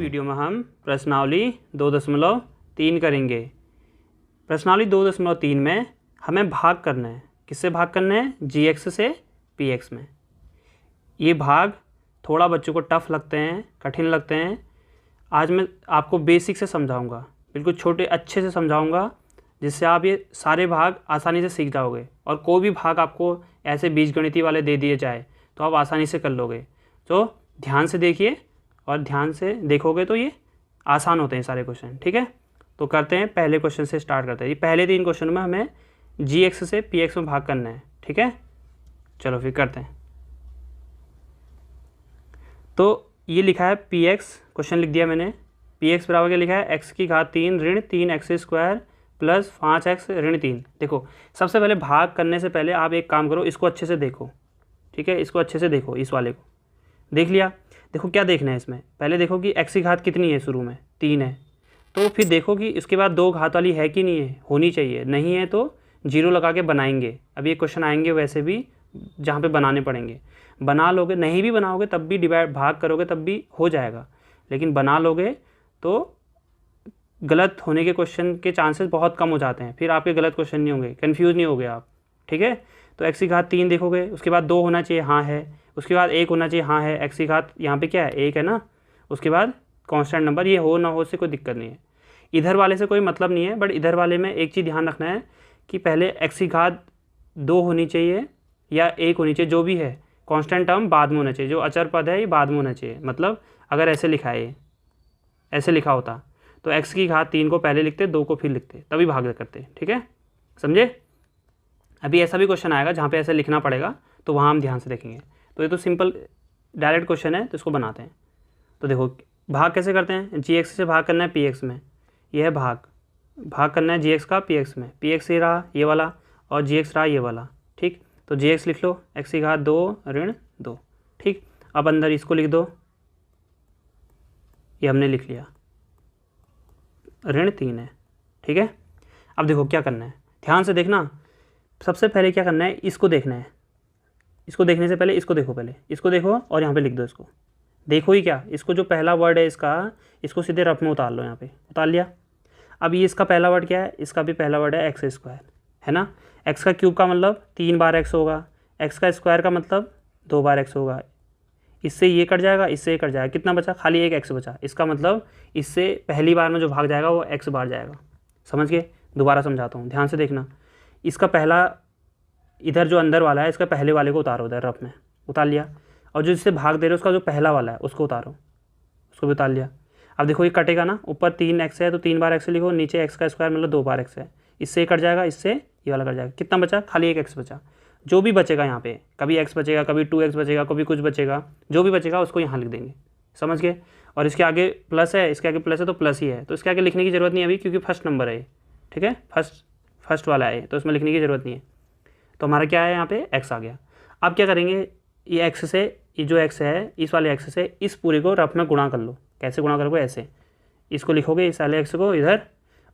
Video में हम प्रश्नावली 2.3 करेंगे। प्रश्नावली 2.3 में हमें भाग करना है। किससे भाग करना है? gx से px में। ये भाग थोड़ा बच्चों को टफ लगते हैं, कठिन लगते हैं। आज मैं आपको बेसिक से समझाऊंगा, बिल्कुल छोटे अच्छे से समझाऊंगा, जिससे आप ये सारे भाग आसानी से सीख जाओगे। और कोई भी भाग आपको ऐसे बीजगणितीय वाले दे दिए जाए तो आप आसानी से कर लोगे। तो ध्यान से देखिए और ध्यान से देखोगे तो ये आसान होते हैं सारे क्वेश्चन। ठीक है, तो करते हैं, पहले क्वेश्चन से स्टार्ट करते हैं। ये पहले 3 क्वेश्चन में हमें gx से px में भाग करना है। ठीक है, चलो फिर करते हैं। तो ये लिखा है px, क्वेश्चन लिख दिया मैंने। px बराबर क्या लिखा है? x की घात 3 ऋण 3x² प्लस 5x ऋण 3। देखो, सबसे पहले भाग करने से पहले आप एक काम करो, इसको अच्छे से देखो। ठीक है, इसको अच्छे से देखो, इस वाले को देख लिया। देखो क्या देखना है इसमें, पहले देखो कि x की घात कितनी है, शुरू में 3 है। तो फिर देखो कि इसके बाद 2 घात वाली है कि नहीं है, होनी चाहिए। नहीं है तो 0 लगा के बनाएंगे। अब ये क्वेश्चन आएंगे वैसे भी जहाँ पे बनाने पड़ेंगे, बना लोगे। नहीं भी बनाओगे तब भी डिवाइड भाग करोगे तब भी हो जाएगा, लेकिन बना लोगे तो गलत होने के क्वेश्चन के चांसेस बहुत कम हो जाते हैं। फिर आपके गलत क्वेश्चन नहीं होंगे, कन्फ्यूज़ नहीं होगे आप। ठीक है, तो x की घात 3 देखोगे, उसके बाद 2 होना चाहिए, हाँ है। उसके बाद 1 होना चाहिए, हाँ है। x की घात यहाँ पे क्या है? 1 है ना। उसके बाद कांस्टेंट नंबर, ये हो ना हो से कोई दिक्कत नहीं है। इधर वाले से कोई मतलब नहीं है, बट इधर वाले में एक चीज़ ध्यान रखना है कि पहले x की घात 2 होनी चाहिए या 1 होनी चाहिए, जो भी है। कांस्टेंट टर्म बाद में होना चाहिए, जो अचर पद है ये बाद में होना चाहिए। मतलब अगर ऐसे लिखा है, ऐसे लिखा होता तो x की घात 3 को पहले लिखते, 2 को फिर लिखते, तभी भाग करते। ठीक है, समझे? अभी ऐसा भी क्वेश्चन आएगा जहाँ पे ऐसे लिखना पड़ेगा, तो वहाँ हम ध्यान से देखेंगे। तो ये तो सिंपल डायरेक्ट क्वेश्चन है, तो इसको बनाते हैं। तो देखो भाग कैसे करते हैं? gx से भाग करना है px में, यह है भाग करना है gx का px में। px ये रहा ये वाला और gx रहा ये वाला। ठीक, तो gx लिख लो, x की घात 2 ऋण 2। ठीक, अब अंदर इसको लिख दो, ये हमने लिख लिया, ऋण 3 है। ठीक है, अब देखो क्या करना है, ध्यान से देखना। सबसे पहले क्या करना है, इसको देखना है। इसको देखने से पहले इसको देखो, पहले इसको देखो और यहाँ पे लिख दो इसको। देखो ही क्या, इसको जो पहला वर्ड है इसको सीधे रफ में उतार लो, यहाँ पे उतार लिया। अब ये इसका पहला वर्ड क्या है? इसका भी पहला वर्ड है x² है ना। x का क्यूब का मतलब 3 बार x होगा, x का स्क्वायर का मतलब 2 बार x होगा। इससे ये कट जाएगा, इससे ये कट जाएगा, कितना बचा? खाली एक x बचा। इसका मतलब इससे पहली बार में जो भाग जाएगा वो x बार जाएगा। समझ गए? दोबारा समझाता हूँ, ध्यान से देखना। इसका पहला, इधर जो अंदर वाला है, इसका पहले वाले को उतारो, उधर रफ में उतार लिया। और जो इससे भाग दे रहे हो उसका जो पहला वाला है उसको उतारो, उसको भी उतार लिया। अब देखो ये कटेगा ना, ऊपर 3x है तो 3 बार x लिखो, नीचे x का स्क्वायर मतलब 2 बार x है। इससे कट जाएगा, इससे ये वाला कट जाएगा। कितना बचा? खाली एक x बचा। जो भी बचेगा यहाँ पे, कभी x बचेगा, कभी 2x बचेगा, कभी कुछ बचेगा, जो भी बचेगा उसको यहाँ लिख देंगे। समझ गए? और इसके आगे प्लस है, इसके आगे प्लस है तो प्लस ही है, तो इसके आगे लिखने की ज़रूरत नहीं है अभी, क्योंकि फर्स्ट नंबर है। ठीक है, फर्स्ट वाला है, तो इसमें लिखने की ज़रूरत नहीं है। तो हमारा क्या है, यहाँ पे x आ गया। अब क्या करेंगे, ये x से, ये जो x है इस वाले x से इस पूरे को रफ में गुणा कर लो। कैसे गुणा करोगे? ऐसे इसको लिखोगे, इस वाले x को इधर,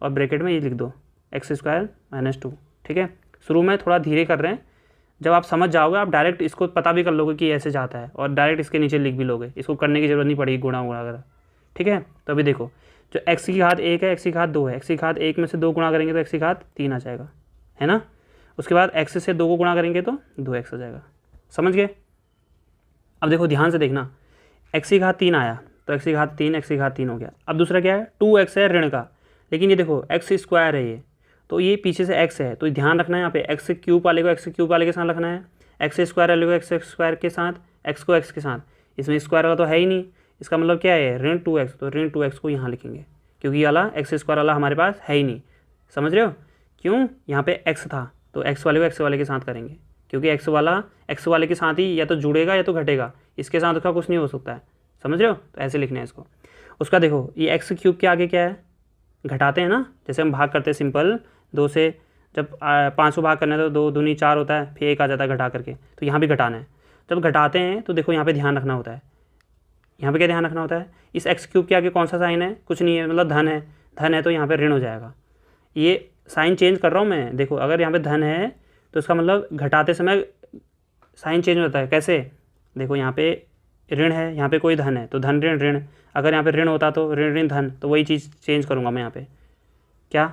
और ब्रैकेट में ये लिख दो x² - 2। ठीक है, शुरू में थोड़ा धीरे कर रहे हैं, जब आप समझ जाओगे आप डायरेक्ट इसको पता भी कर लोगे कि ऐसे जाता है, और डायरेक्ट इसके नीचे लिख भी लोगे। इसको करने की ज़रूरत नहीं पड़ेगी, गुणा वगैरह। ठीक है, तो अभी देखो, जो x की घात 1 है, x की घात 2 है, x की घात 1 में से 2 गुणा करेंगे तो x की घात 3 आ जाएगा, है ना। उसके बाद x से 2 को गुणा करेंगे तो 2x आ जाएगा। समझ गए? अब देखो ध्यान से देखना, x की घात 3 आया तो x की घात 3, x की घात 3 हो गया। अब दूसरा क्या है? 2x है ऋण का, लेकिन ये देखो x² है ये, तो ये पीछे से x है, तो ध्यान रखना है यहाँ पे x क्यूब वाले को x क्यूब वाले के साथ रखना है, x² वाले को x² के साथ, x को x के साथ। इसमें स्क्वायर वाला तो है ही नहीं, इसका मतलब क्या है? ऋण 2x, तो ऋण 2x को यहाँ लिखेंगे, क्योंकि ये वाला x² वाला हमारे पास है ही नहीं। समझ रहे हो? क्यों? यहाँ पे x था तो x वाले को x वाले के साथ करेंगे, क्योंकि x वाले के साथ ही या तो जुड़ेगा या तो घटेगा, इसके साथ उसका कुछ नहीं हो सकता है। समझ रहे हो? तो ऐसे लिखना है इसको। उसका देखो, ये x क्यूब के आगे क्या है? घटाते हैं ना, जैसे हम भाग करते हैं सिंपल 2 से, जब 5 को भाग करना है तो 2 दूनी 4 होता है, फिर 1 आ जाता है घटा करके, तो यहाँ भी घटाना है। जब घटाते हैं तो देखो यहाँ पे ध्यान रखना होता है, यहाँ पे क्या ध्यान रखना होता है? इस x क्यूब के आगे कौन सा साइन है? कुछ नहीं है, मतलब धन है। धन है तो यहाँ पे ऋण हो जाएगा। ये साइन चेंज कर रहा हूँ मैं, देखो अगर यहाँ पे धन है तो इसका मतलब घटाते समय साइन चेंज होता है। कैसे? देखो यहाँ पे ऋण है, यहाँ पे कोई धन है तो धन ऋण ऋण, अगर यहाँ पे ऋण होता तो ऋण ऋण धन, तो वही चीज़ चेंज करूँगा मैं यहाँ पे, क्या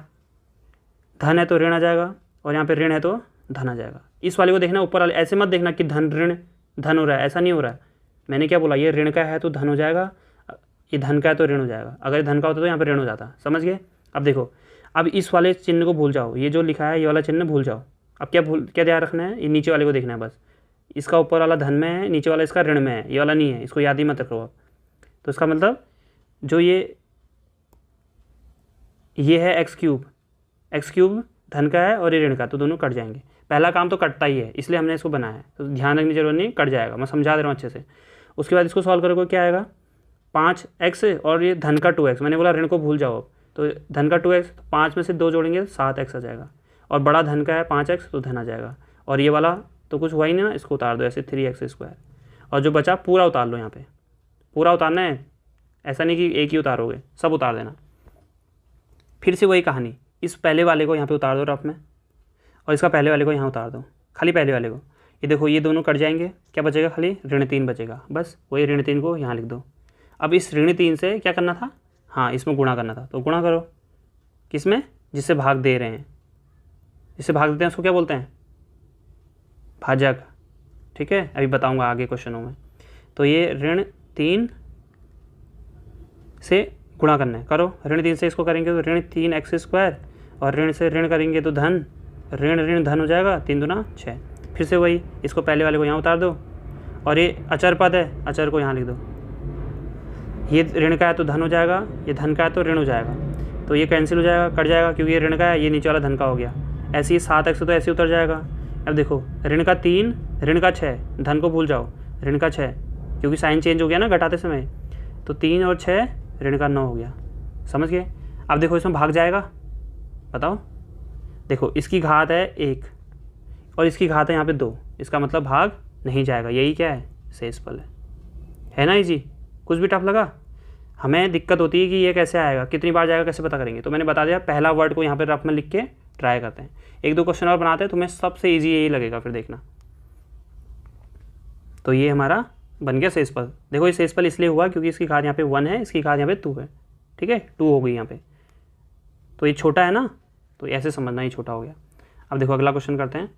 धन है तो ऋण आ जाएगा और यहाँ पे ऋण है तो धन आ जाएगा। इस वाले को देखना ऊपर वाले, ऐसे मत देखना कि धन ऋण धन हो रहा है, ऐसा नहीं हो रहा है। मैंने क्या बोला, ये ऋण का है तो धन हो जाएगा, ये धन का है तो ऋण हो जाएगा, अगर ये धन का होता तो यहाँ पे ऋण हो जाता। समझ गए? अब देखो, अब इस वाले चिन्ह को भूल जाओ, ये जो लिखा है ये वाला चिन्ह भूल जाओ। अब क्या ध्यान रखना है, ये नीचे वाले को देखना है बस, इसका ऊपर वाला धन में है, नीचे वाला इसका ऋण में है, ये वाला नहीं है, इसको याद ही मत रखो आप। तो इसका मतलब जो ये है एक्स क्यूब धन का है और ये ऋण का, तो दोनों कट जाएंगे। पहला काम तो कटता ही है, इसलिए हमने इसको बनाया है, तो ध्यान रखने की जरूरत नहीं, कट जाएगा, मैं समझा दे रहा हूँ अच्छे से। उसके बाद इसको सॉल्व करोगे क्या आएगा, 5x और ये धन का 2x, मैंने बोला ऋण को भूल जाओ, तो धन का 2x, 5 में से 2 जोड़ेंगे 7x आ जाएगा, और बड़ा धन का है 5x तो धन आ जाएगा, और ये वाला तो कुछ हुआ ही नहीं ना, इसको उतार दो ऐसे 3x², और जो बचा पूरा उतार लो, यहाँ पे पूरा उतारना है, ऐसा नहीं कि एक ही उतारोगे, सब उतार देना। फिर से वही कहानी, इस पहले वाले को यहाँ पे उतार दो रफ में, और इसका पहले वाले को यहाँ उतार दो, खाली पहले वाले को। ये देखो ये दोनों कट जाएंगे, क्या बचेगा, खाली ऋण 3 बचेगा, बस वही ऋण 3 को यहाँ लिख दो। अब इस ऋण 3 से क्या करना था, हाँ इसमें गुणा करना था, तो गुणा करो किसमें, जिससे भाग दे रहे हैं, जिससे भाग देते हैं उसको क्या बोलते हैं, भाजक। ठीक है, अभी बताऊंगा आगे क्वेश्चनों में। तो ये ऋण 3 से गुणा करना है, करो, ऋण 3 से इसको करेंगे तो ऋण 3x², और ऋण से ऋण करेंगे तो धन, ऋण ऋण धन हो जाएगा, 3 दूना 6। फिर से वही, इसको पहले वाले को यहाँ उतार दो, और ये अचर पद है, अचर को यहाँ लिख दो। ये ऋण का है तो धन हो जाएगा, ये धन का है तो ऋण हो जाएगा, तो ये कैंसिल हो जाएगा, कट जाएगा, क्योंकि ये ऋण का है, ये नीचे वाला धन का हो गया। ऐसे ही 7x तो ऐसे ही उतर जाएगा। अब देखो ऋण का 3, ऋण का 6, धन को भूल जाओ, ऋण का 6, क्योंकि साइन चेंज हो गया ना घटाते समय, तो 3 और 6 ऋण का 9 हो गया। समझ गए? अब देखो इसमें भाग जाएगा, बताओ, देखो इसकी घात है 1 और इसकी घात है यहाँ पे 2, इसका मतलब भाग नहीं जाएगा, यही क्या है, शेषफल है ना। इजी, कुछ भी टफ लगा? हमें दिक्कत होती है कि ये कैसे आएगा, कितनी बार जाएगा, कैसे पता करेंगे, तो मैंने बता दिया, पहला वर्ड को यहाँ पे रफ में लिख के ट्राई करते हैं, 1-2 क्वेश्चन और बनाते हैं, तुम्हें सबसे ईजी यही लगेगा, फिर देखना। तो ये हमारा बन गया शेषफल। देखो ये शेषफल इसलिए हुआ क्योंकि इसकी घात यहाँ पे 1 है, इसकी घात यहाँ पे 2 है, ठीक है, 2 हो गई यहाँ पे, तो ये छोटा है ना, तो ऐसे समझना ही छोटा हो गया। अब देखो अगला क्वेश्चन करते हैं।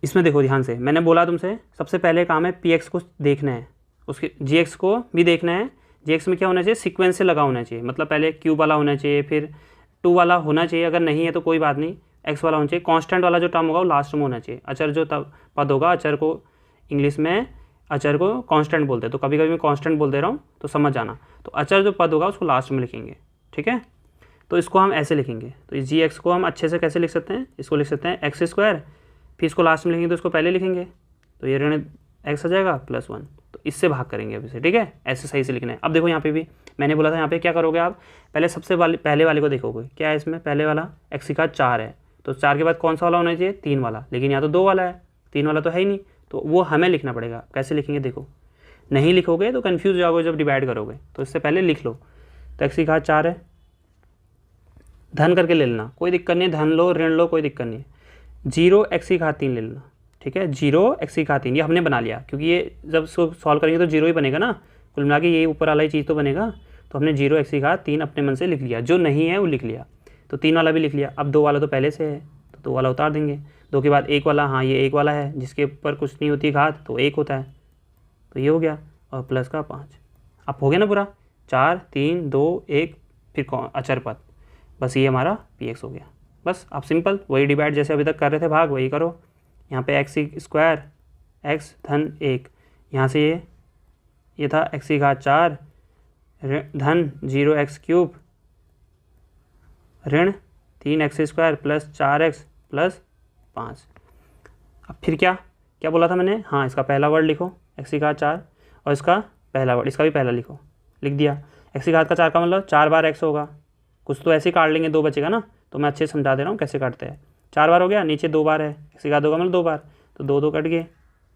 इसमें देखो ध्यान से, मैंने बोला तुमसे सबसे पहले काम है px को देखना है, उसके gx को भी देखना है। gx में क्या होना चाहिए, सीक्वेंस से लगा होना चाहिए, मतलब पहले क्यूब वाला होना चाहिए, फिर 2 वाला होना चाहिए, अगर नहीं है तो कोई बात नहीं, x वाला होना चाहिए, कांस्टेंट वाला जो टर्म होगा वो लास्ट में होना चाहिए। अचर जो पद होगा, अचर को इंग्लिश में अचर को कांस्टेंट बोलते हैं, तो कभी कभी मैं कांस्टेंट बोल दे रहा हूँ तो समझ जाना। तो अचर जो पद होगा उसको लास्ट में लिखेंगे, ठीक है। तो इसको हम ऐसे लिखेंगे, तो इस gx को हम अच्छे से कैसे लिख सकते हैं, इसको लिख सकते हैं x², फिर इसको लास्ट में लिखेंगे तो इसको पहले लिखेंगे, तो ये ऋण x आ जाएगा +1, तो इससे भाग करेंगे अभी से, ठीक है, ऐसे सही से लिखना है। अब देखो यहाँ पे भी मैंने बोला था, यहाँ पे क्या करोगे आप, पहले पहले वाले को देखोगे, क्या है इसमें, पहले वाला x की घात 4 है, तो 4 के बाद कौन सा वाला होना चाहिए, 3 वाला, लेकिन यहाँ तो 2 वाला है, 3 वाला तो है ही नहीं, तो वो हमें लिखना पड़ेगा। कैसे लिखेंगे, देखो नहीं लिखोगे तो कन्फ्यूज हो जाओगे जब डिवाइड करोगे, तो इससे पहले लिख लो। तो x की घात 4 है, धन करके ले लेना, कोई दिक्कत नहीं, धन लो ऋण लो कोई दिक्कत नहीं है। 0 x की घात 3 ले लेना, ठीक है, 0 x की घात 3, ये हमने बना लिया, क्योंकि ये जब इसको सॉल्व करेंगे तो 0 ही बनेगा ना, कुल मिला के ये ऊपर वाला ही चीज़ तो बनेगा, तो हमने 0 x की घात 3 अपने मन से लिख लिया, जो नहीं है वो लिख लिया, तो 3 वाला भी लिख लिया। अब 2 वाला तो पहले से है, तो 2 वाला उतार देंगे, 2 के बाद 1 वाला, हाँ ये 1 वाला है, जिसके ऊपर कुछ नहीं होती घात तो 1 होता है, तो ये हो गया, और प्लस का 5। अब हो गया ना पूरा, 4 3 2 1, फिर अचर पद, बस ये हमारा px हो गया। बस आप सिंपल वही डिवाइड जैसे अभी तक कर रहे थे, भाग वही करो। यहाँ पे x² x धन 1, यहाँ से ये था x की घात 4 धन 0x³ ऋण 3x² प्लस 4x प्लस 5। अब फिर क्या बोला था मैंने, हाँ इसका पहला वर्ड लिखो x की घात 4, और इसका पहला वर्ड, इसका भी पहला लिखो, लिख दिया। x की घात का 4 का मतलब 4 बार x होगा, कुछ तो ऐसे ही काट लेंगे, 2 बचेगा ना, तो मैं अच्छे से समझा दे रहा हूँ कैसे काटते हैं। 4 बार हो गया, नीचे 2 बार है, x की घात 2 का मतलब 2 बार, तो 2 2 कट गए,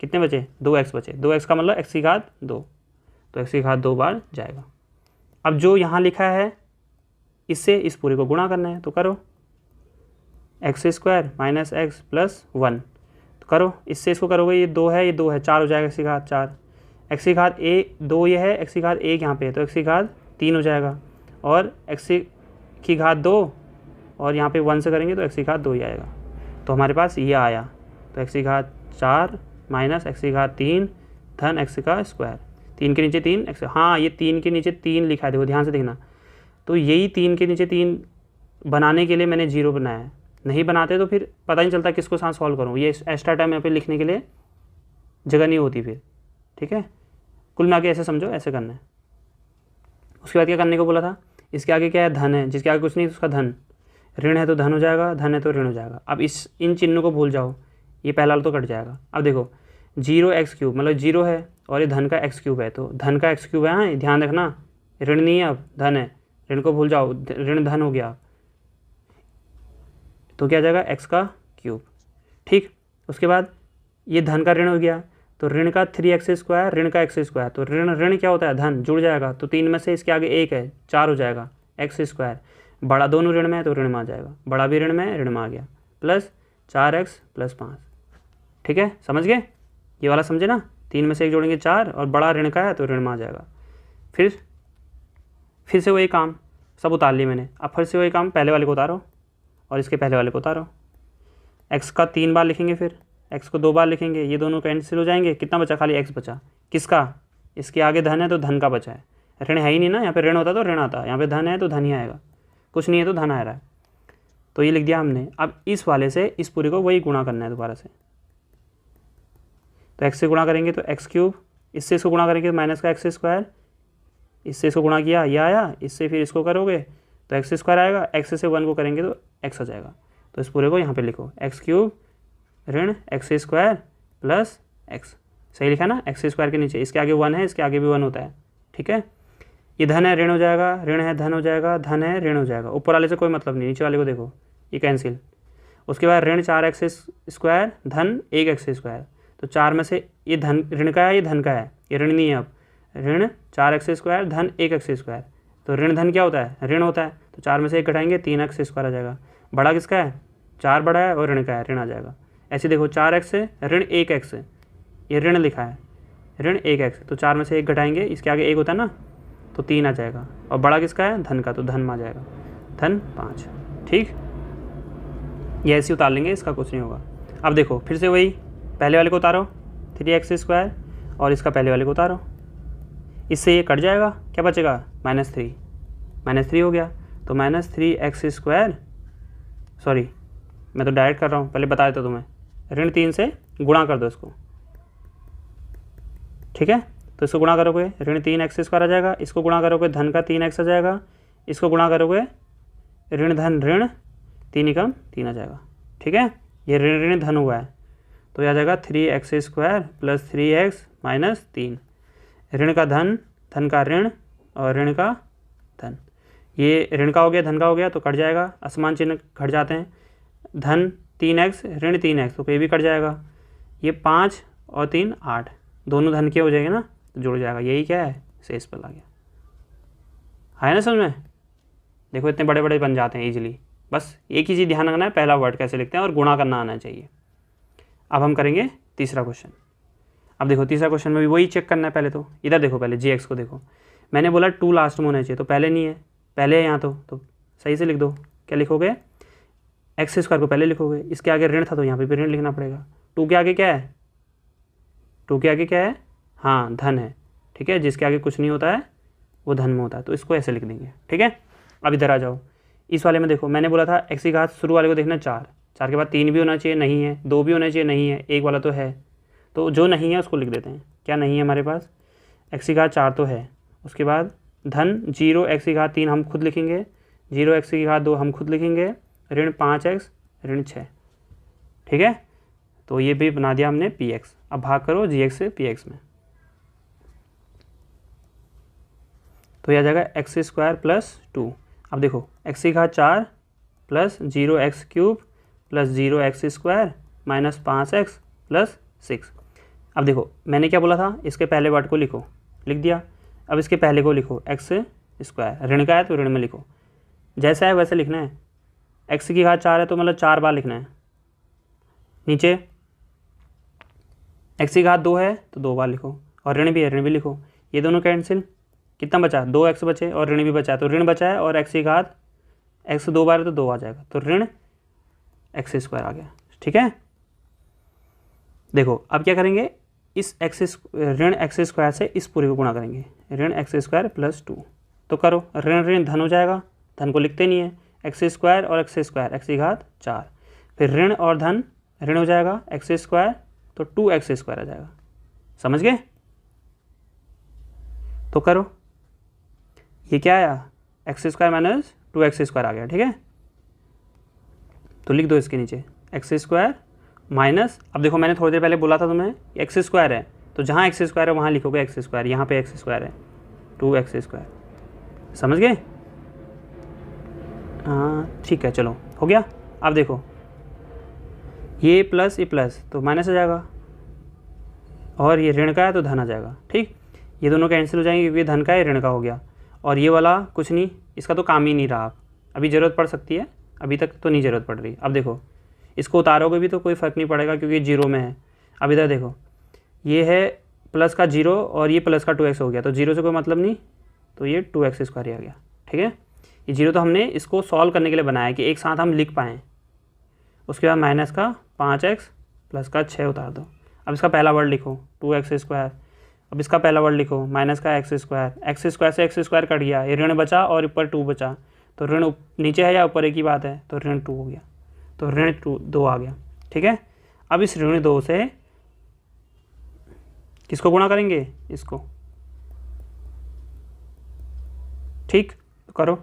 कितने बचे, 2x बचे, 2x का मतलब x की घात 2, तो x की घात 2 बार जाएगा। अब जो यहाँ लिखा है इससे इस पूरे को गुणा करना है, तो करो x² - x + 1, तो करो, इससे इसको करोगे, ये 2 है ये 2 है, 4 हो जाएगा, x की घात 4, एक्स की घात ए 2 ये है, एक्स की घात 1 यहाँ पे है, तो एक्स की घात 3 हो जाएगा, और एक्स की घात 2 और यहाँ पे 1 से करेंगे तो एक्स की घात 2 ही आएगा। तो हमारे पास ये आया, तो एक्स की घात 4 माइनस एक्स की घात 3 धन एक्स का स्क्वायर। 3 के नीचे 3 एक्स, हाँ ये 3 के नीचे 3 लिखा है, देखो ध्यान से देखना। तो यही 3 के नीचे 3 बनाने के लिए मैंने 0 बनाया है, नहीं बनाते तो फिर पता नहीं चलता किसको साथ सॉल्व करूँ, ये एक्स्ट्रा टाइम यहाँ पे लिखने के लिए जगह नहीं होती फिर। ठीक है, कुल मिला के ऐसे समझो, ऐसे करना है। उसके बाद क्या करने को बोला था, इसके आगे क्या है, धन है, जिसके आगे कुछ नहीं उसका धन, ऋण है तो धन हो जाएगा, धन है तो ऋण हो जाएगा। अब इन चिन्हों को भूल जाओ, ये पहला वाला तो कट जाएगा। अब देखो 0x³ मतलब 0 है और ये धन का x³ है, तो धन का x³ है, हाँ ध्यान रखना, ऋण नहीं है, अब धन है, ऋण को भूल जाओ, ऋण धन हो गया, तो क्या जाएगा x³। ठीक, उसके बाद ये धन का ऋण हो गया, तो ऋण का 3x², ऋण का x², तो ऋण ऋण क्या होता है, धन जुड़ जाएगा, तो 3 में से इसके आगे 1 है, 4 हो जाएगा x²। बड़ा दोनों ऋण में है तो ऋण में आ जाएगा, बड़ा भी ऋण में है, ऋण में आ गया, प्लस 4x + 5। ठीक है, समझ गए, ये वाला समझे ना, 3 में से 1 जोड़ेंगे 4 और बड़ा ऋण का है तो ऋण में आ जाएगा। फिर से वही काम, सब उतार लिए मैंने। अब फिर से वही काम, पहले वाले को उतारो और इसके पहले वाले को उतारो। x का 3 बार लिखेंगे, फिर x को 2 बार लिखेंगे, ये दोनों कैंसिल हो जाएंगे, कितना बचा, खाली x बचा। किसका, इसके आगे धन है तो धन का बचा है, ऋण है ही नहीं ना, यहाँ पे ऋण होता तो ऋण आता, यहाँ पे धन है तो धन ही आएगा, कुछ नहीं है तो धन आ रहा है, तो ये लिख दिया हमने। अब इस वाले से इस पूरे को वही गुणा करना है दोबारा से, तो x से गुणा करेंगे तो x³, इससे इसको गुणा करेंगे तो माइनस का x², इससे इसको गुणा किया ये आया, इससे फिर इसको करोगे तो x² आएगा, x से 1 को करेंगे तो x आ जाएगा। तो इस पूरे को यहाँ पे लिखो, x³ ऋण x² प्लस x, सही लिखा ना, x² के नीचे इसके आगे 1 है, इसके आगे भी 1 होता है। ठीक है, ये धन है ऋण हो जाएगा, ऋण है धन हो जाएगा, धन है ऋण हो जाएगा, ऊपर वाले से कोई मतलब नहीं, नीचे वाले को देखो ये कैंसिल। उसके बाद ऋण 4x² धन 1x², तो 4 में से ये धन ऋण का है, ये धन का है, ये ऋण नहीं है, अब ऋण 4x² धन 1x², तो ऋण धन क्या होता है, ऋण होता है, तो 4 में से 1 घटाएंगे 3x² आ जाएगा। बड़ा किसका है, 4 बड़ा है और ऋण का है, ऋण आ जाएगा। ऐसे देखो 4x से ऋण 1x, ये ऋण लिखा है, ऋण 1x, तो 4 में से 1 घटाएंगे, इसके आगे 1 होता है ना, तो 3 आ जाएगा, और बड़ा किसका है, धन का, तो धन में आ जाएगा, धन 5। ठीक, ये ऐसे उतार लेंगे, इसका कुछ नहीं होगा। अब देखो फिर से वही, पहले वाले को उतारो 3x² और इसका पहले वाले को उतारो, इससे ये कट जाएगा, क्या बचेगा, -3 हो गया, तो -3x², सॉरी मैं तो डायरेक्ट कर रहा हूँ, पहले बता देता तुम्हें, ऋण 3 से गुणा कर दो इसको। ठीक है, तो इसको गुणा करोगे ऋण 3x² आ जाएगा, इसको गुणा करोगे धन का 3x आ जाएगा, इसको गुणा करोगे ऋण धन ऋण 3 एकम 3 आ जाएगा। ठीक है, ये ऋण ऋण धन हुआ है, तो यह आ जाएगा 3x² प्लस 3x माइनस 3, ऋण का धन, धन का ऋण और ऋण का धन, ये ऋण का हो गया धन का हो गया तो कट जाएगा, असमान चिन्ह घट जाते हैं, धन 3x ऋण 3x, तो ये भी कट जाएगा, ये 5 और 3 8, दोनों धन के हो जाएंगे ना, तो जुड़ जाएगा, यही क्या है, शेष पल आ गया। है ना समझ में, देखो इतने बड़े बड़े बन जाते हैं इजीली, बस एक ही चीज़ ध्यान रखना है, पहला वर्ड कैसे लिखते हैं और गुणा करना आना चाहिए। अब हम करेंगे तीसरा क्वेश्चन। अब देखो तीसरा क्वेश्चन में भी वही चेक करना है, पहले तो इधर देखो, पहले gx को देखो, मैंने बोला 2 लास्ट में होना चाहिए, तो पहले नहीं है, पहले है यहाँ, तो सही से लिख दो, क्या लिखोगे, x² को पहले लिखोगे, इसके आगे ऋण था तो यहाँ पे भी ऋण लिखना पड़ेगा, 2 के आगे क्या है, 2 के आगे क्या है, हाँ धन है। ठीक है, जिसके आगे कुछ नहीं होता है वो धन में होता है, तो इसको ऐसे लिख देंगे। ठीक है, अब इधर आ जाओ, इस वाले में देखो, मैंने बोला था x की घात शुरू वाले को देखना 4, 4 के बाद 3 भी होना चाहिए, नहीं है, 2 भी होना चाहिए, नहीं है, 1 वाला तो है, तो जो नहीं है उसको लिख देते हैं। क्या नहीं है हमारे पास, x की घात 4 तो है, उसके बाद धन 0x की घात 3 हम खुद लिखेंगे, 0x की घात 2 हम खुद लिखेंगे, ऋण 5x ऋण 6। ठीक है, तो ये भी बना दिया हमने px। अब भाग करो gx से px में, तो यह आ जाएगा x² प्लस 2। अब देखो x की घात 4 plus 0x³ plus 0x² minus 5x plus 6। अब देखो मैंने क्या बोला था, इसके पहले वर्ड को लिखो, लिख दिया। अब इसके पहले को लिखो x², ऋण का है तो ऋण में लिखो, जैसा है वैसे लिखना है। x की घात 4 है तो मतलब 4 बार लिखना है। नीचे x की घात 2 है तो 2 बार लिखो, और ऋण भी है, ऋण भी लिखो। ये दोनों कैंसिल, कितना बचा, 2x बचे और ऋण भी बचा है, तो ऋण बचा है और x की घात, x 2 बार है तो 2 आ जाएगा, तो ऋण x² आ गया। ठीक है, देखो अब क्या करेंगे, इस ऋण x² से इस पूरे को गुणा करेंगे, ऋण x² + 2, तो करो, ऋण ऋण धन हो जाएगा, धन को लिखते नहीं है, x² और x², x की घात 4, फिर ऋण और धन ऋण हो जाएगा, x² तो 2x² आ जाएगा। समझ गए, तो करो, ये क्या आया, x² - 2x² आ गया। ठीक है, तो लिख दो इसके नीचे x² माइनस, अब देखो मैंने थोड़ी देर पहले बोला था तुम्हें x² है, तो जहाँ x² है वहाँ लिखोगे x², यहाँ पे x² है 2x²। समझ गए, हाँ ठीक है, चलो हो गया। अब देखो ये प्लस ये प्लस तो माइनस आ जाएगा, और ये ऋण का है तो धन आ जाएगा। ठीक, ये दोनों कैंसिल हो जाएंगे क्योंकि धन का है, ऋण का हो गया, और ये वाला कुछ नहीं, इसका तो काम ही नहीं रहा। अभी ज़रूरत पड़ सकती है, अभी तक तो नहीं ज़रूरत पड़ रही। अब देखो इसको उतारोगे भी तो कोई फ़र्क नहीं पड़ेगा क्योंकि 0 में है। अब इधर देखो, ये है प्लस का 0 और ये प्लस का 2x हो गया, तो 0 से कोई मतलब नहीं, तो ये 2x² ही आ गया। ठीक है, ये 0 तो हमने इसको सॉल्व करने के लिए बनाया कि एक साथ हम लिख पाएँ। उसके बाद माइनस का 5x प्लस का 6 उतार दो। अब इसका पहला वर्ड लिखो 2x², अब इसका पहला वर्ड लिखो माइनस का x² से x² कट गया, ये ऋण बचा और ऊपर 2 बचा, तो ऋण नीचे है या ऊपर एक ही बात है, तो ऋण 2 हो गया, तो ऋण 2 आ गया। ठीक है, अब इस ऋण 2 से किसको गुणा करेंगे, इसको। ठीक, तो करो,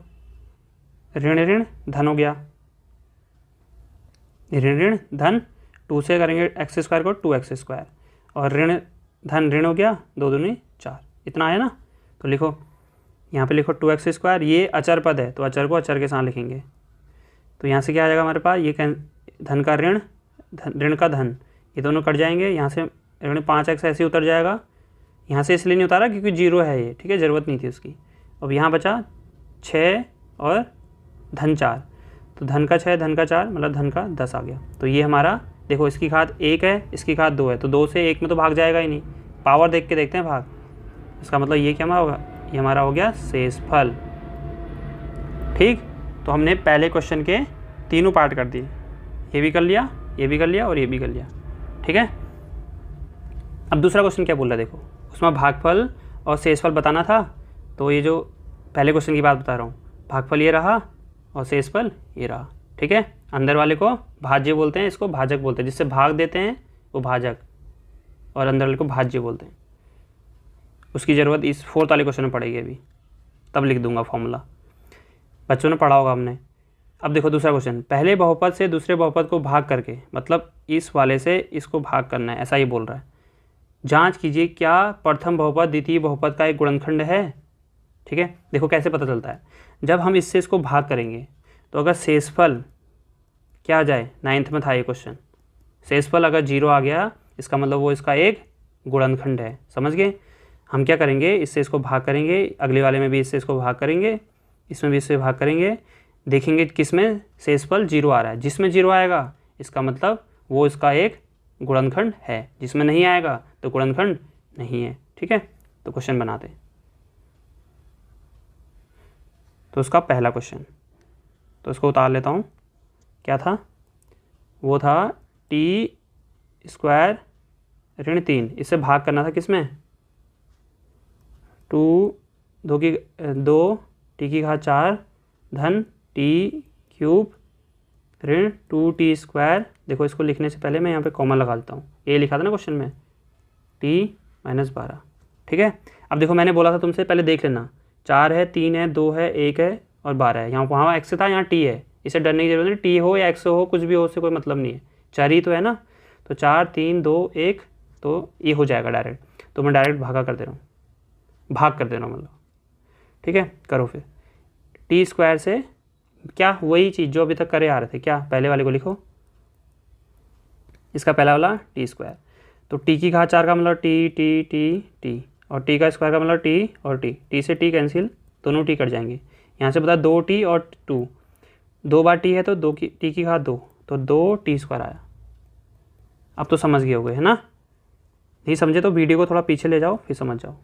ऋण ऋण धन हो गया, ऋण ऋण धन, 2 से करेंगे x² को 2x², और ऋण धन ऋण हो गया, 2 दूनी 4, इतना आया ना। तो लिखो, यहाँ पे लिखो 2x², ये अचर पद है तो अचर को अचर के साथ लिखेंगे, तो यहाँ से क्या आ जाएगा हमारे पास, ये धन का ऋण, ऋण का धन, ये दोनों कट जाएंगे, यहाँ से ऋण 5x ऐसे ही उतर जाएगा, यहाँ से इसलिए नहीं उतारा क्योंकि 0 है ये। ठीक है, ज़रूरत नहीं थी उसकी। अब यहाँ बचा 6 और धन 4, तो धन का 6 धन का 4 मतलब धन का 10 आ गया। तो ये हमारा देखो, इसकी घात 1 है, इसकी घात 2 है, तो 2 से 1 में तो भाग जाएगा ही नहीं, पावर देख के देखते हैं भाग। इसका मतलब ये क्या होगा, ये हमारा हो गया शेषफल। ठीक, तो हमने पहले क्वेश्चन के तीनों पार्ट कर दिए, ये भी कर लिया, ये भी कर लिया और ये भी कर लिया। ठीक है, अब दूसरा क्वेश्चन क्या बोल रहा है देखो, उसमें भागफल और शेषफल बताना था, तो ये जो पहले क्वेश्चन की बात बता रहा हूँ, भागफल ये रहा और शेषफल ये रहा। ठीक है, अंदर वाले को भाज्य बोलते हैं, इसको भाजक बोलते हैं, जिससे भाग देते हैं वो भाजक, और अंदर वाले को भाज्य बोलते हैं। उसकी ज़रूरत इस 4th वाले क्वेश्चन में पड़ेगी, अभी तब लिख दूंगा फॉर्मूला, बच्चों ने पढ़ा होगा हमने। अब देखो दूसरा क्वेश्चन, पहले बहुपद से दूसरे बहुपद को भाग करके, मतलब इस वाले से इसको भाग करना है, ऐसा ही बोल रहा है। जांच कीजिए क्या प्रथम बहुपद द्वितीय बहुपद का एक गुणनखंड है। ठीक है, देखो कैसे पता चलता है, जब हम इससे इसको भाग करेंगे तो अगर शेषफल क्या आ जाए, 9th में था ये क्वेश्चन, शेषफल अगर 0 आ गया इसका मतलब वो इसका एक गुणनखंड है। समझ गए, हम क्या करेंगे, इससे इसको भाग करेंगे, अगले वाले में भी इससे इसको भाग करेंगे, इसमें भी इससे भाग करेंगे, देखेंगे किस में शेषफल 0 आ रहा है, जिसमें 0 आएगा इसका मतलब वो इसका एक गुणनखंड है, जिसमें नहीं आएगा तो गुणनखंड नहीं है। ठीक है, तो क्वेश्चन बनाते हैं। तो उसका पहला क्वेश्चन, तो इसको उतार लेता हूँ, क्या था, वो था t² ऋण 3, इससे भाग करना था किसमें, 2 t की घात 4 धन t³ ऋण 2t²। देखो इसको लिखने से पहले मैं यहाँ पे कॉमा लगा देता हूँ, ये लिखा था ना क्वेश्चन में, t-12। ठीक है, अब देखो मैंने बोला था तुमसे, पहले देख लेना, 4 है, 3 है, 2 है, 1 है और 12 है, यहाँ वहाँ x था, यहाँ t है, इसे डरने की जरूरत नहीं, t हो या x हो, कुछ भी हो, उससे कोई मतलब नहीं है, 4 ही तो है ना। तो 4 3 2 1, तो ये हो जाएगा डायरेक्ट, तो मैं डायरेक्ट भाग कर दे रहा हूँ मतलब। ठीक है, करो फिर t² से क्या, वही चीज़ जो अभी तक करे आ रहे थे, क्या पहले वाले को लिखो, इसका पहला वाला t², तो t की घात 4 का मतलब t और t का स्क्वायर का मतलब t और t से t कैंसिल, दोनों t कट जाएंगे, यहाँ से बता 2t और 2, 2 बार t है तो t की घात 2, तो 2t² आया। अब तो समझ गए होगे है ना, नहीं समझे तो वीडियो को थोड़ा पीछे ले जाओ फिर समझ जाओ।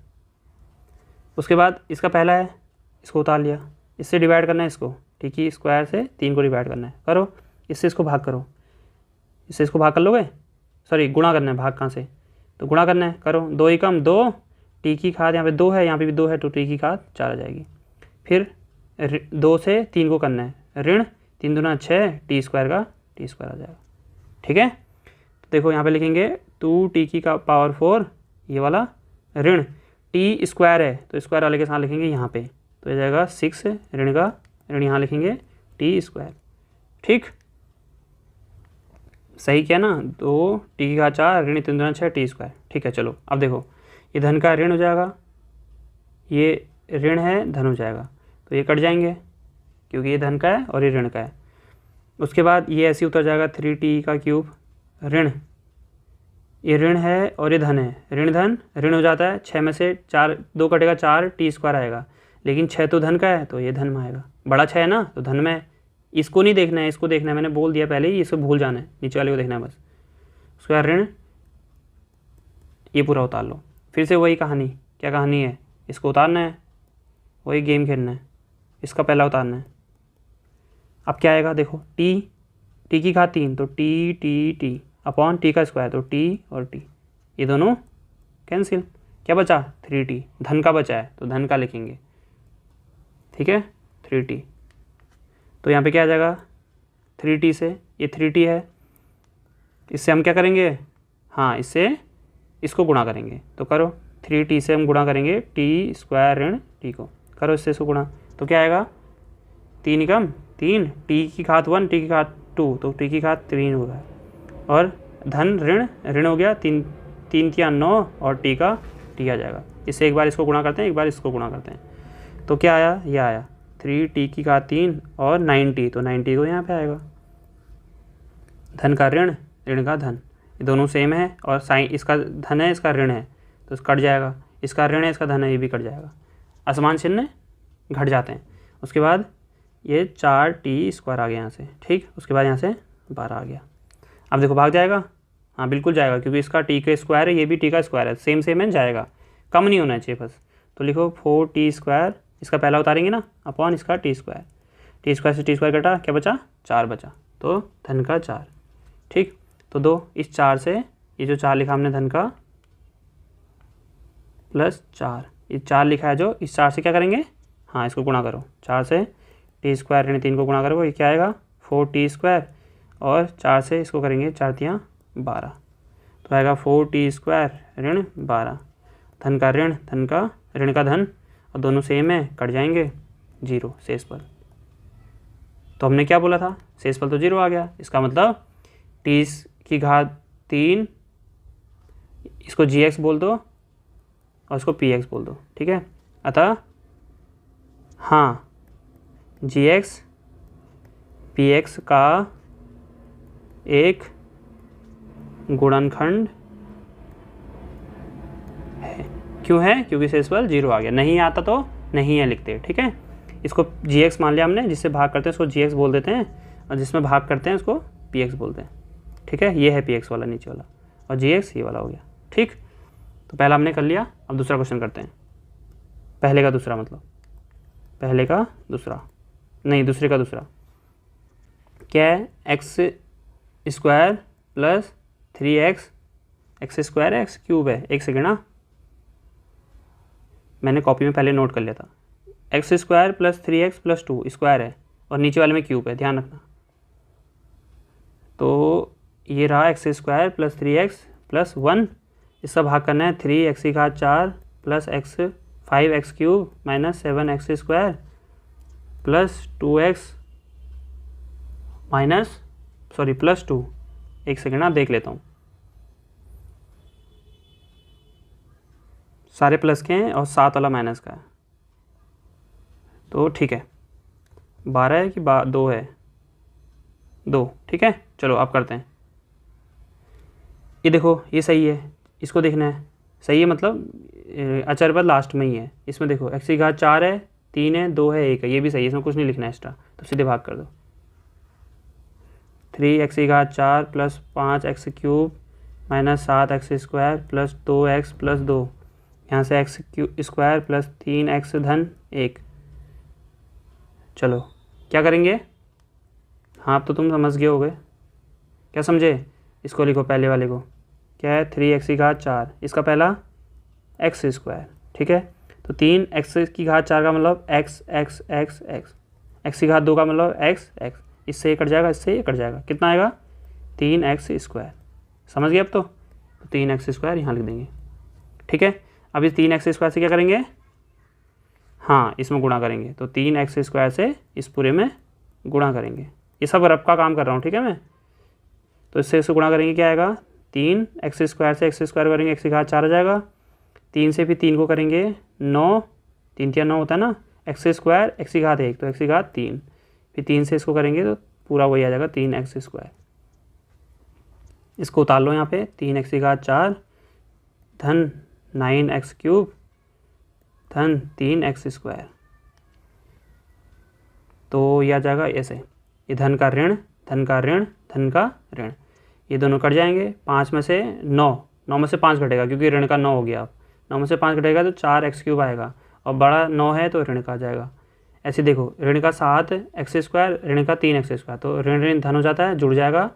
उसके बाद इसका पहला है, इसको उतार लिया, इससे डिवाइड करना है इसको, ठीक ही स्क्वायर से 3 को डिवाइड करना है, करो। इससे इसको भाग करो, इससे इसको भाग कर लोगे, सॉरी गुणा करना है, भाग कहाँ से, तो गुणा करना है, करो। 2 एकम 2, टी की घात यहाँ पे 2 है, यहाँ पे भी 2 है, तो टी की घात 4 आ जाएगी। फिर 2 से 3 को करना है, ऋण 3 दूना 6, टी स्क्वायर का टी स्क्वायर आ जाएगा। ठीक है, तो देखो यहाँ पे लिखेंगे 2 की का पावर 4, ये वाला ऋण टी स्क्वायर है तो स्क्वायर वाले के साथ लिखेंगे यहाँ पे, तो ये जाएगा 6, ऋण का ऋण यहाँ लिखेंगे टी स्क्वायर। ठीक, सही किया ना, 2 टी की घात 4 ऋण 3 दूना 6 टी स्क्वायर। ठीक है, चलो अब देखो ये धन का ऋण हो जाएगा, ये ऋण है धन हो जाएगा, तो ये कट जाएंगे क्योंकि ये धन का है और ये ऋण का है। उसके बाद ये ऐसे उतर जाएगा 3t का क्यूब, ऋण ये ऋण है और ये धन है, ऋण धन ऋण हो जाता है, 6 में से 4 2 कटेगा 4 टी स्क्वायर आएगा, लेकिन 6 तो धन का है तो ये धन में आएगा, बड़ा 6 है ना तो धन में। इसको नहीं देखना है, इसको देखना है, मैंने बोल दिया पहले ही, इसको भूल जाना है, नीचे वाले को देखना है बस। उसके बाद ऋण ये पूरा उतार लो, फिर से वही कहानी, क्या कहानी है, इसको उतारना है, वही गेम खेलना है, इसका पहला उतारना है। अब क्या आएगा देखो, टी की घात 3 तो टी अपॉन टी का स्क्वायर तो टी और टी, ये दोनों कैंसिल, क्या बचा 3t, धन का बचा है तो धन का लिखेंगे। ठीक है, 3t, तो यहाँ पे क्या आ जाएगा 3t से, ये 3t है, इससे हम क्या करेंगे, हाँ इससे इसको गुणा करेंगे, तो करो 3t से हम गुणा करेंगे टी स्क्वायर ऋण टी को, करो इससे इसको गुणा, तो क्या आएगा 3 एकम 3, टी की घात 1 टी की घात 2 तो टी की घात 3 होगा, और धन ऋण ऋण हो गया 3 3 9 और टी का टी आ जाएगा। इससे एक बार इसको गुणा करते हैं, एक बार इसको गुणा करते हैं, तो क्या आया, ये आया 3t की घात 3 और 9t, तो 9t को यहाँ पे आएगा, धन का ऋण ऋण का धन, ये दोनों सेम है, और साइन इसका धन है इसका ऋण है तो कट जाएगा, इसका ऋण है इसका धन है ये भी कट जाएगा, असमान चिन्ह घट जाते हैं। उसके बाद ये 4t स्क्वायर आ गया यहाँ से, ठीक, उसके बाद यहाँ से 12 आ गया। अब देखो भाग जाएगा, हाँ बिल्कुल जाएगा क्योंकि इसका टी का स्क्वायर है, ये भी टी का स्क्वायर है, सेम सेम है, जाएगा, कम नहीं होना चाहिए बस। तो लिखो 4t स्क्वायर, इसका पहला उतारेंगे ना, अपॉन इसका टी स्क्वायर, टी स्क्वायर से टी स्क्वायर कटा, क्या बचा 4 बचा, तो धन का 4। ठीक, तो 2 इस 4 से, ये जो 4 लिखा हमने धन का प्लस 4, ये 4 लिखा है जो, इस 4 से क्या करेंगे, हाँ इसको गुणा करो, 4 से टी स्क्वायर ऋण 3 को गुणा करो, ये क्या आएगा 4t स्क्वायर, और 4 से इसको करेंगे 4 तियाँ 12, तो आएगा 4t स्क्वायर ऋण 12, धन का ऋण धन का ऋण का धन, और दोनों सेम है, कट जाएंगे 0 शेषफल। तो हमने क्या बोला था, शेषफल तो 0 आ गया, इसका मतलब टी की घात 3, इसको gx बोल दो और इसको px बोल दो, ठीक है। अतः हाँ gx px का एक गुणनखंड है, क्यों है, क्योंकि शेषफल 0 आ गया, नहीं आता तो नहीं है लिखते, ठीक है। इसको gx मान लिया हमने, जिससे भाग करते हैं उसको gx बोल देते हैं, और जिसमें भाग करते हैं उसको px बोलते हैं, ठीक है। ये है px वाला नीचे वाला, और gx ये वाला हो गया, ठीक। तो पहला हमने कर लिया, अब दूसरा क्वेश्चन करते हैं, पहले का दूसरा, मतलब पहले का दूसरा नहीं, दूसरे का दूसरा। क्या है, x square plus 3x, x square x cube है, एक सेकेंड ना, मैंने कॉपी में पहले नोट कर लिया था, x square plus 3x plus 2 square है, और नीचे वाले में क्यूब है, ध्यान रखना। तो ये रहा x square plus 3x plus 1, इसका भाग करना है 3x की घात 4 plus 5x cube minus 7x square plus 2x minus plus 2, एक सेकेंड ना देख लेता हूँ, सारे प्लस के हैं और 7 वाला माइनस का है, तो ठीक है 12 है कि 2 है, 2, ठीक है। चलो आप करते हैं, ये देखो ये सही है, इसको देखना है, सही है मतलब अचर पर लास्ट में ही है, इसमें देखो x की घात 4 है, 3 है, 2 है, 1 है, ये भी सही है, इसमें कुछ नहीं लिखना है एक्स्ट्रा, तो सीधे भाग कर दो, 3x की घात 4 plus 5x cube minus 7x² plus 2x plus 2, यहाँ से x² प्लस 3x धन 1। चलो क्या करेंगे? हाँ अब तो तुम समझ गए होगे। क्या समझे? इसको लिखो पहले वाले को, क्या है 3x⁴, इसका पहला x², ठीक है। तो 3x⁴ का मतलब x x x x, x⁴ का मतलब x x, इससे ये कट जाएगा, इससे ये कट जाएगा, कितना आएगा 3x²। समझ गए अब तो 3x² यहाँ लिख देंगे, ठीक है। अब इस 3x² से क्या करेंगे? हाँ इसमें गुणा करेंगे, तो 3x² से इस पूरे में गुणा करेंगे। ये सब रफ का काम कर रहा हूँ, ठीक है मैं। तो इससे गुणा करेंगे, क्या आएगा 3x² से x² करेंगे, x⁴ 4 आ जाएगा। 3 से फिर 3 को करेंगे 9, 3 3 9 होता है ना, x² x⁴ 1 तो x⁴ 3, फिर 3 से इसको करेंगे तो पूरा वही आ जाएगा 3x²। इसको उतार लो यहाँ पे, 3x⁴ 4 धन 9x³ धन 3x²। तो यह आ जाएगा ऐसे, ये धन का ऋण, धन का ऋण, धन का ऋण, ये दोनों कट जाएंगे। 5 में से 9, 9 में से 5 घटेगा क्योंकि ऋण का 9 हो गया। अब 9 में से 5 घटेगा तो 4x³ आएगा, और बड़ा 9 है तो ऋण का आ जाएगा। ऐसे देखो, ऋण का 7x², ऋण का 3x², तो ऋण ऋण धन हो जाता है, जुड़ जाएगा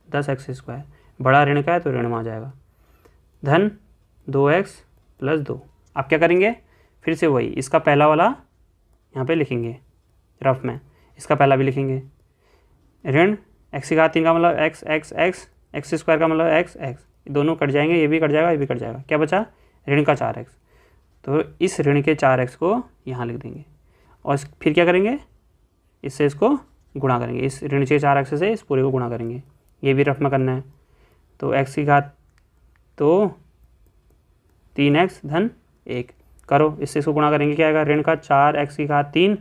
10x²। बड़ा ऋण का है तो ऋण में आ जाएगा, धन 2x प्लस 2। अब क्या करेंगे? फिर से वही, इसका पहला वाला यहाँ पे लिखेंगे रफ में, इसका पहला भी लिखेंगे। ऋण x⁴ 3 का मतलब x x x, x² का मतलब x x, दोनों कट जाएंगे, ये भी कट जाएगा, ये भी कट जाएगा। क्या बचा? ऋण का 4x, तो इस ऋण के 4x को यहाँ लिख देंगे। और फिर क्या करेंगे? इससे इसको गुणा करेंगे, इस ऋण के 4x से इस पूरे को गुणा करेंगे। ये भी रफ में करना है, तो x⁴ तो 3x धन 1 करो, इससे इसको गुणा करेंगे, क्या आएगा? ऋण का 4x⁴ 3,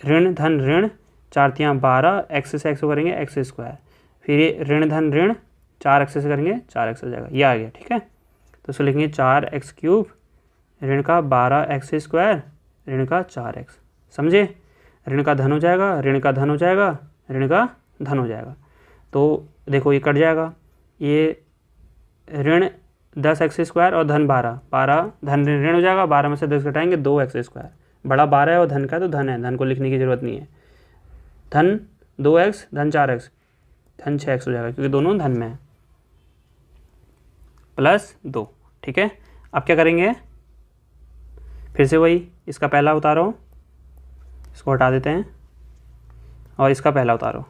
ऋण धन ऋण, 4 3 12, x से x को करेंगे x², फिर ये ऋण धन ऋण 4x से करेंगे 4x हो जाएगा, ये आ गया, ठीक है। तो इसको लिखेंगे 4x³ ऋण का 12x², ऋण का 4x। समझे? ऋण का धन हो जाएगा, ऋण का धन हो जाएगा, ऋण का धन हो जाएगा। तो देखो ये कट जाएगा, ये ऋण 10x² और धन 12, 12 धन ऋण हो जाएगा, 12 में से 10 घटाएंगे 2x²। बड़ा 12 है और धन का तो धन है, धन को लिखने की ज़रूरत नहीं है। धन 2x धन 4x, धन 6x हो जाएगा क्योंकि दोनों धन में है, प्लस 2, ठीक है। अब क्या करेंगे? फिर से वही, इसका पहला उतारो, इसको हटा देते हैं, और इसका पहला उतारो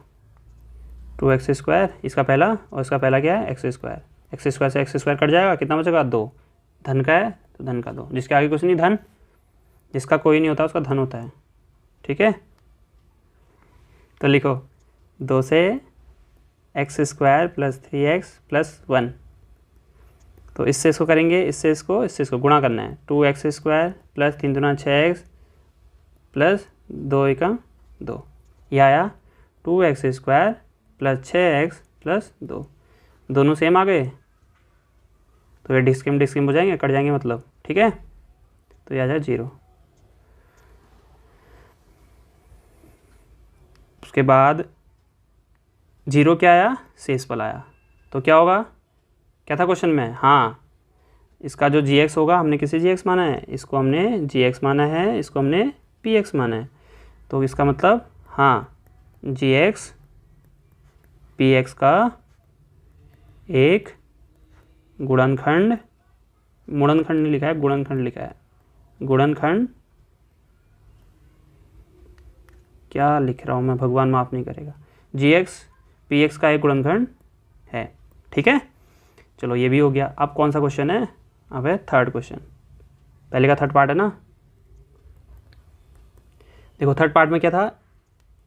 2x², इसका पहला, और इसका पहला क्या है? x²। x² से x² कट जाएगा, कितना बचेगा? 2। धन का है तो धन का 2, जिसके आगे कुछ नहीं, धन, जिसका कोई नहीं होता उसका धन होता है, ठीक है। तो लिखो 2 से x² प्लस 3x प्लस 1, तो इससे इसको करेंगे, इससे इसको गुणा करना है। 2x² प्लस 3 दूना 6x प्लस 2 1 2, यह आया 2x² प्लस 6x प्लस 2, दोनों सेम आ गए, तो ये डिस्किम हो जाएंगे, कट जाएंगे मतलब, ठीक है। तो ये आ जाए 0। उसके बाद 0 क्या आया? शेष फल आया। तो क्या होगा? क्या था क्वेश्चन में? हाँ, इसका जो gx होगा, हमने किसे gx माना है? इसको हमने gx माना है, इसको हमने px माना है। तो इसका मतलब हाँ, gx px का एक गुणनखंड, मुड़नखंड नहीं लिखा है, गुणनखंड लिखा है, गुणनखंड, क्या लिख रहा हूँ मैं, भगवान माफ़ नहीं करेगा, gx px का एक गुणनखंड है, ठीक है। चलो ये भी हो गया। अब कौन सा क्वेश्चन है? अब है थर्ड क्वेश्चन, पहले का थर्ड पार्ट है ना। देखो थर्ड पार्ट में क्या था,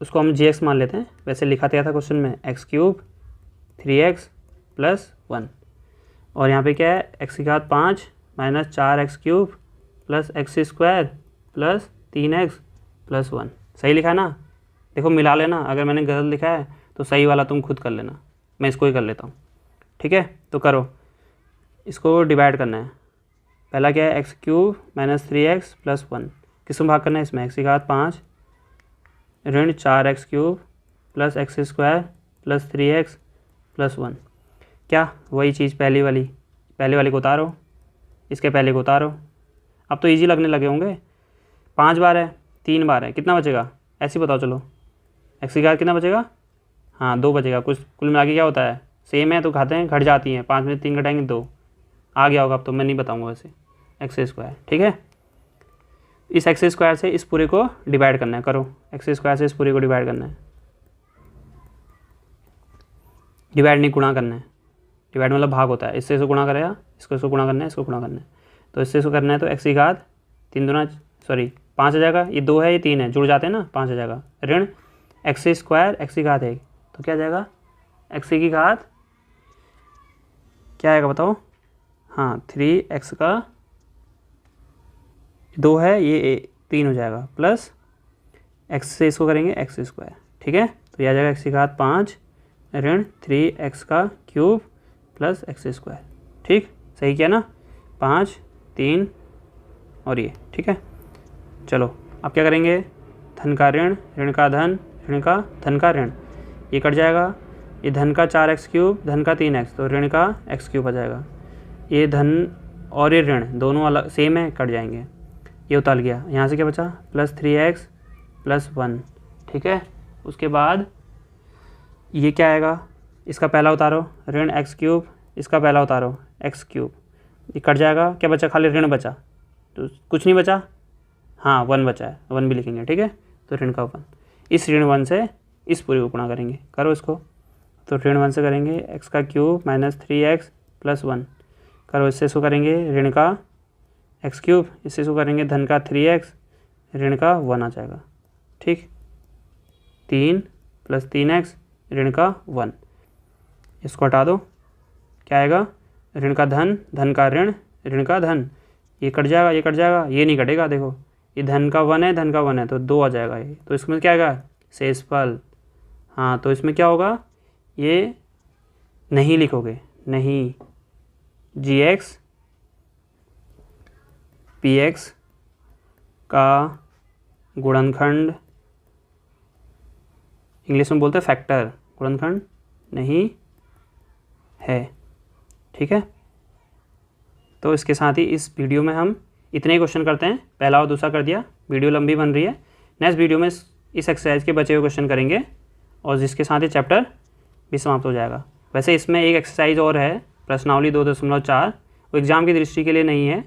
उसको हम gx मान लेते हैं, वैसे लिखा गया था क्वेश्चन में x³ 3x प्लस 1, और यहाँ पे क्या है? x⁴ 5 minus 4x³ plus x² plus 3x plus 1। सही लिखा है ना? देखो मिला लेना, अगर मैंने गलत लिखा है तो सही वाला तुम खुद कर लेना, मैं इसको ही कर लेता हूँ, ठीक है। तो करो, इसको डिवाइड करना है। पहला क्या है? x³ माइनस 3x प्लस 1, किसमें भाग करना है? इसमें x⁴ 5 ऋण 4x³ plus x² plus 3x plus 1। क्या वही चीज़ पहले वाली को उतारो, इसके पहले को उतारो। अब तो इजी लगने लगे होंगे। 5 बार है, 3 बार है, कितना बचेगा ऐसे ही बताओ। चलो एक्स की घात कितना बचेगा, हाँ 2 बचेगा। कुछ कुल मिला के क्या होता है, सेम है तो खाते हैं घट जाती हैं। 5 में 3 घटाएंगे 2 आ गया होगा। अब तो मैं नहीं बताऊँगा वैसे। एक्स स्क्वायर, ठीक है। इस एक्स स्क्वायर से इस पूरे को डिवाइड करना है, करो। एक्स स्क्वायर से इस पूरे को डिवाइड करना है, डिवाइड नहीं गुणा करना है। डिवाइड मतलब भाग होता है, इससे इसको गुणा करेगा, इसको गुणा करना है, इसको गुणा करना है। तो इससे इसको करना है तो एक्स की घात 5 आ जाएगा। ये 2 है, ये 3 है, जुड़ जाते हैं ना, 5 आ जाएगा। ऋण एक्स स्क्वायर एक्स की घात है तो क्या आ जाएगा, एक्स की घात क्या आएगा बताओ, हाँ 3x का 2 है, ये 3 हो जाएगा, प्लस x से इसको करेंगे एक्स स्क्वायर, ठीक है। तो यह आ जाएगा एक्स की घात 5 ऋण 3x का क्यूब प्लस एक्स स्क्वायर, ठीक, सही किया ना। 5 3 और ये, ठीक है। चलो अब क्या करेंगे, धन का ऋण, ऋण का धन, ऋण का धन का ऋण, ये कट जाएगा। ये धन का 4x क्यूब, धन का 3x, तो ऋण का x क्यूब आ जाएगा। ये धन और ये ऋण दोनों अलग सेम है, कट जाएंगे। ये उतार गया, यहाँ से क्या बचा, प्लस 3x प्लस 1, ठीक है। उसके बाद ये क्या आएगा, इसका पहला उतारो ऋण x क्यूब, इसका पहला उतारो x क्यूब, ये कट जाएगा। क्या बचा, खाली ऋण बचा, तो कुछ नहीं बचा, हाँ 1 बचा है, 1 भी लिखेंगे, ठीक है। तो ऋण का 1, इस ऋण 1 से इस पूरी को गुणा करेंगे, करो इसको। तो ऋण 1 से करेंगे x का क्यूब माइनस 3x प्लस 1, करो। इससे इसको करेंगे ऋण का x क्यूब, इससे इसको करेंगे धन का 3x, ऋण का 1 आ जाएगा, ठीक। 3 प्लस 3x ऋण का 1, इसको हटा दो, क्या आएगा, ऋण का धन, धन का ऋण, ऋण का धन, ये कट जाएगा, ये कट जाएगा, ये नहीं कटेगा, देखो ये धन का 1 है, धन का 1 है, तो 2 आ जाएगा ये। तो इसमें क्या आएगा, शेषफल, हाँ तो इसमें क्या होगा, ये नहीं लिखोगे, नहीं, gx px का गुणनखंड, इंग्लिश में बोलते हैं फैक्टर, गुणनखंड नहीं है, ठीक है। तो इसके साथ ही इस वीडियो में हम इतने ही क्वेश्चन करते हैं, पहला और दूसरा कर दिया, वीडियो लंबी बन रही है। नेक्स्ट वीडियो में इस एक्सरसाइज के बचे हुए क्वेश्चन करेंगे और जिसके साथ ही चैप्टर भी समाप्त हो जाएगा। वैसे इसमें एक एक्सरसाइज और है, प्रश्नावली 2.4, वो एग्ज़ाम की दृष्टि के लिए नहीं है,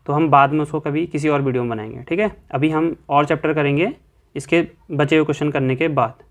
तो हम बाद में उसको कभी किसी और वीडियो में बनाएंगे, ठीक है। अभी हम और चैप्टर करेंगे इसके बचे हुए क्वेश्चन करने के बाद।